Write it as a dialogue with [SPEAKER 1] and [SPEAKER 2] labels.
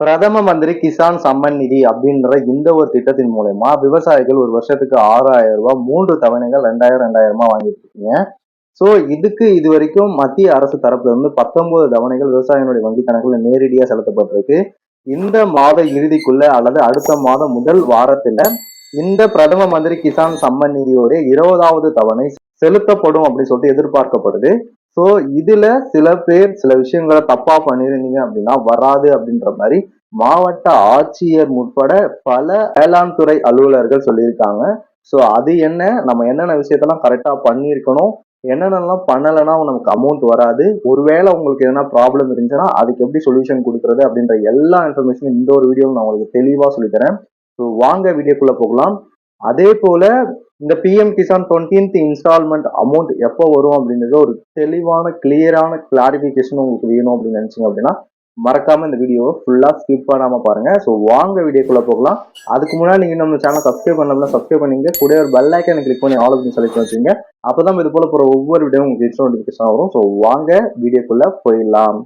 [SPEAKER 1] பிரதம மந்திரி கிசான் சம்மன் நிதி அப்படின்ற இந்த ஒரு திட்டத்தின் மூலயமா விவசாயிகள் ஒரு வருஷத்துக்கு 6,000 ரூபாய் 3 தவணைகள் 2000 வாங்கிட்டு இருக்கீங்க. சோ இதுக்கு இது வரைக்கும் மத்திய அரசு தரப்புல இருந்து 19 தவணைகள் விவசாயிகளுடைய வங்கி கணக்குல நேரடியா செலுத்தப்பட்டிருக்கு. இந்த மாத இறுதிக்குள்ள அல்லது அடுத்த மாதம் முதல் வாரத்துல இந்த பிரதம மந்திரி கிசான் சம்மன் நிதியோட 20வது தவணை செலுத்தப்படும் அப்படின்னு சொல்லிட்டு எதிர்பார்க்கப்படுது. சோ இதுல சில பேர் சில விஷயங்களை தப்பா பண்ணிருந்தீங்க அப்படின்னா வராது அப்படின்ற மாதிரி மாவட்ட ஆட்சியர் உட்பட பல வேளாண் துறை அலுவலர்கள் சொல்லியிருக்காங்க. சோ அது என்ன, நம்ம என்னென்ன விஷயத்தெல்லாம் கரெக்டா பண்ணியிருக்கணும், என்னென்னலாம் பண்ணலைன்னா நமக்கு அமௌண்ட் வராது, ஒருவேளை உங்களுக்கு எதனா ப்ராப்ளம் இருந்துச்சுன்னா அதுக்கு எப்படி சொல்யூஷன் கொடுக்கறது அப்படின்ற எல்லா இன்ஃபர்மேஷனும் இந்த ஒரு வீடியோவில் நான் உங்களுக்கு தெளிவா சொல்லித்தரேன். ஸோ வாங்க வீடியோக்குள்ள போகலாம். அதே போல இந்த PM Kisan 20th instalment amount எப்போ வரும் அப்படின்றது ஒரு தெளிவான கிளியரான கிளாரிபிகேஷன் உங்களுக்கு வேணும் அப்படின்னு நினைச்சீங்க அப்படின்னா மறக்காம இந்த வீடியோவை ஃபுல்லா ஸ்கிப் பண்ணாம பாருங்க. ஸோ வாங்க வீடியோக்குள்ள போகலாம். அதுக்கு முன்னாடி நீங்க நம்ம சேனல் சப்ஸ்கிரைப் பண்ணலாம், சப்ஸ்கிரைப் பண்ணீங்க கூட ஒரு பெல் ஐக்கானை கிளிக் பண்ணி ஆல் அப்படின்னு சொல்லி வச்சுங்க. அப்பதான் இது போல போற ஒவ்வொரு வீடியோ உங்களுக்கு நோட்டிபிகேஷன் வரும். ஸோ வாங்க வீடியோக்குள்ள போயிடலாம்.